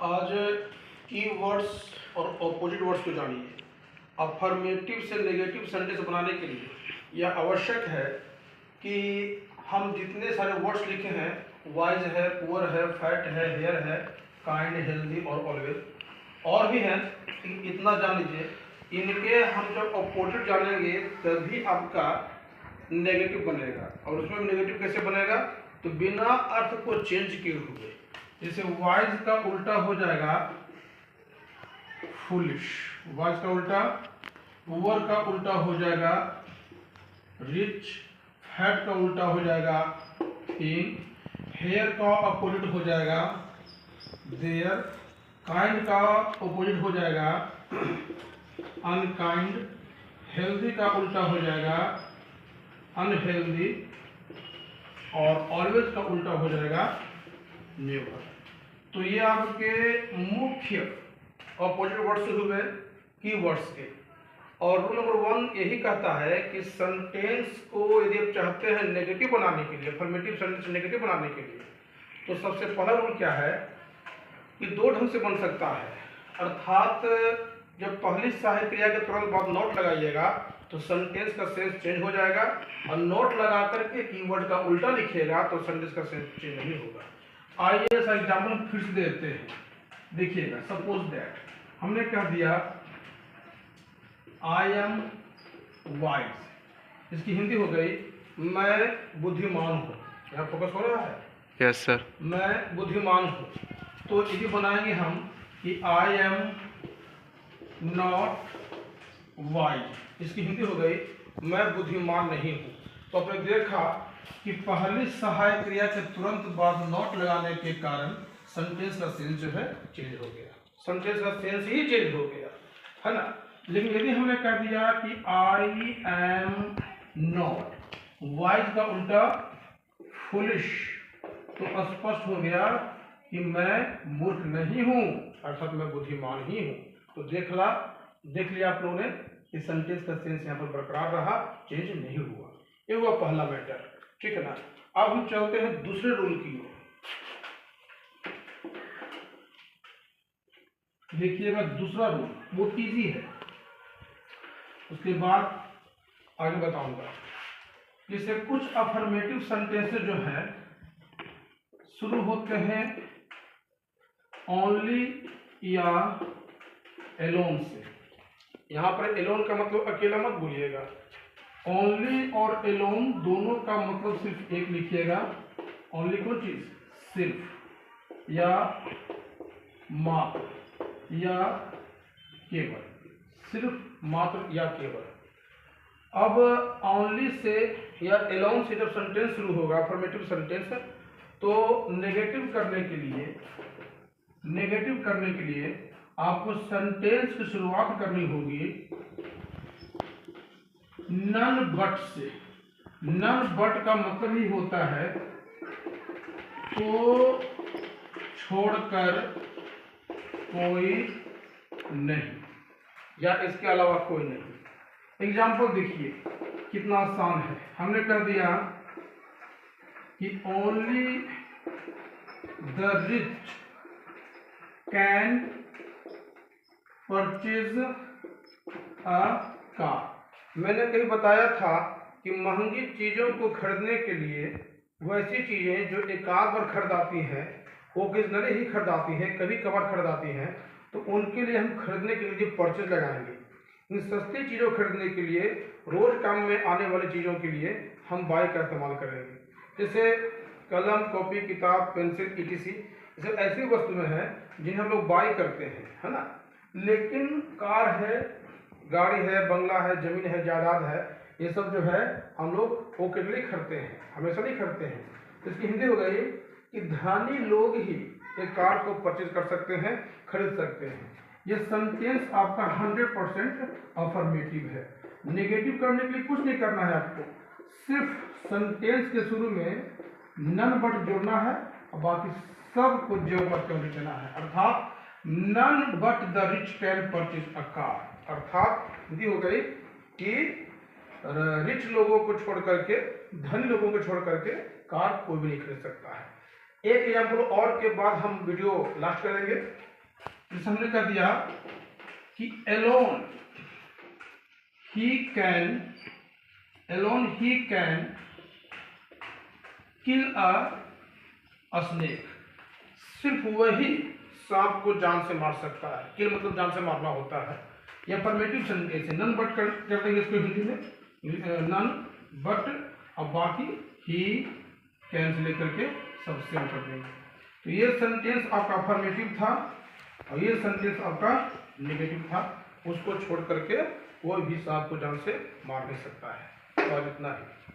आज कीवर्ड्स और opposite words को जानिए। अफर्मेटिव से नेगेटिव सेंटेंस बनाने के लिए यह आवश्यक है कि हम जितने सारे वर्ड्स लिखे हैं, वाइज है, पुअर है, फैट है, हेयर है, काइंड, हेल्दी और ऑलवेज, और भी हैं, इतना जान लीजिए। इनके हम जब ऑपोजिट जानेंगे तभी आपका नेगेटिव बनेगा। और उसमें नेगेटिव कैसे बनेगा? तो बिना अर्थ को चेंज किए हुए। जैसे वाइज का उल्टा हो जाएगा फुलिश, वाइज का उल्टा, पुअर का उल्टा हो जाएगा रिच, फैट का उल्टा हो जाएगा थिन, हेयर का अपोजिट हो जाएगा देयर, काइंड का अपोजिट हो जाएगा अनकाइंड, हेल्दी का उल्टा हो जाएगा अनहेल्दी, और ऑलवेज का उल्टा हो जाएगा नेवर। तो ये आपके मुख्य ऑपोजिट वर्ड्स हुए कीवर्ड्स के। और रूल नंबर 1 यही कहता है कि सेंटेंस को यदि आप चाहते हैं नेगेटिव बनाने के लिए, अफर्मेटिव सेंटेंस नेगेटिव बनाने के लिए, तो सबसे पहला रूल क्या है कि दो ढंग से बन सकता है। अर्थात जब पहली सहायक क्रिया के तुरंत बाद नोट लगाइएगा तो सेंटेंस का सेंस चेंज हो जाएगा, और नोट लगा करके कीवर्ड का उल्टा लिखिएगा तो सेंटेंस का सेंस चेंज नहीं होगा। आइए ऐसा एग्जाम्पल फिर से देते हैं, देखिएगा। सपोज दैट हमने कह दिया आई एम वाइज, इसकी हिंदी हो गई मैं बुद्धिमान हूँ। यहाँ फोकस हो रहा है? Yes sir. मैं बुद्धिमान हूँ। तो यदि बनाएंगे हम कि आई एम नॉट वाइज, इसकी हिंदी हो गई मैं बुद्धिमान नहीं हूँ। तो आपने देखा कि पहली सहायक क्रिया के तुरंत बाद नॉट लगाने के कारण सेंटेंस का सेंस जो है चेंज हो गया, सेंटेंस का सेंस ही चेंज हो गया, है ना। लेकिन यदि हमने कह दिया कि आई एम नॉट वाइज का उल्टा फुलिश, तो स्पष्ट हो गया कि मैं मूर्ख नहीं हूँ, अर्थात मैं बुद्धिमान ही हूँ। तो देख लिया आप लोगों ने कि सेंटेंस का सेंस यहाँ पर बरकरार रहा, चेंज नहीं हुआ। ये हुआ पहला मैटर, ठीक है ना। अब हम चलते हैं दूसरे रूल की ओर। देखिएगा दूसरा रूल बहुत इजी है, उसके बाद आगे बताऊंगा। जैसे कुछ अफर्मेटिव सेंटेंसेस जो हैं शुरू होते हैं ओनली या एलोन से। यहाँ पर एलोन का मतलब अकेला मत भूलिएगा, ओनली और एलोन दोनों का मतलब सिर्फ एक लिखिएगा। ओनली कौन चीज? सिर्फ, या मात्र, या केवल, सिर्फ, मात्र या केवल। अब ओनली से या एलोन से जब सेंटेंस शुरू होगा अफर्मेटिव सेंटेंस, तो नेगेटिव करने के लिए आपको सेंटेंस की शुरुआत करनी होगी नन बट से। नन बट का मतलब ही होता है तो छोड़कर कोई नहीं, या इसके अलावा कोई नहीं। एग्जाम्पल देखिए कितना आसान है। हमने कर दिया कि only the rich can purchase a car. मैंने कहीं बताया था कि महंगी चीज़ों को खरीदने के लिए वैसी चीज़ें जो एकाध बार खरीदाती हैं, ओकेजनली ही खरीदाती हैं, कभी कभार खरीदाती हैं, तो उनके लिए हम खरीदने के लिए परचेज लगाएंगे। इन सस्ती चीज़ों खरीदने के लिए, रोज काम में आने वाली चीज़ों के लिए हम बाय का इस्तेमाल करेंगे। जैसे कलम, कॉपी, किताब, पेंसिल, ईटीसी, ये सब ऐसी वस्तुएं हैं जिन्हें हम लोग बाय करते हैं, है ना। लेकिन कार है, गाड़ी है, बंगला है, जमीन है, जायदाद है, ये सब जो है हम लोग ओकेजनली खरीदते हैं, हमेशा नहीं खरीदते हैं। तो इसकी हिंदी हो गई कि धनी लोग ही एक कार को परचेज कर सकते हैं, खरीद सकते हैं। ये सेंटेंस आपका 100% अफर्मेटिव है। नेगेटिव करने के लिए कुछ नहीं करना है आपको, सिर्फ सेंटेंस के शुरू में नन बट जोड़ना है और बाकी सब कुछ जो बट कर देना है। अर्थात none but the rich can purchase a car, अर्थात हिंदी हो गई कि रिच लोगों को छोड़ करके, धनी लोगों को छोड़ करके कार कोई भी नहीं खरीद सकता है। एक एग्जाम्पल और के बाद हम वीडियो लास्ट करेंगे। जैसे हमने कह दिया कि alone he can kill a snake। सिर्फ वही सांप को जान से मार सकता है। किल मतलब जान से मारना होता है। या परमेटिव सेंटेंस है, नन बट कर देंगे इसको हिंदी में, नन बट, अब बाकी ही कैन से लेकर के सब सेम कर देंगे। तो ये सेंटेंस आपका अफर्मेटिव था और ये सेंटेंस आपका नेगेटिव था। उसको छोड़ करके कोई भी सांप को जान से मार नहीं सकता है। और इतना ही।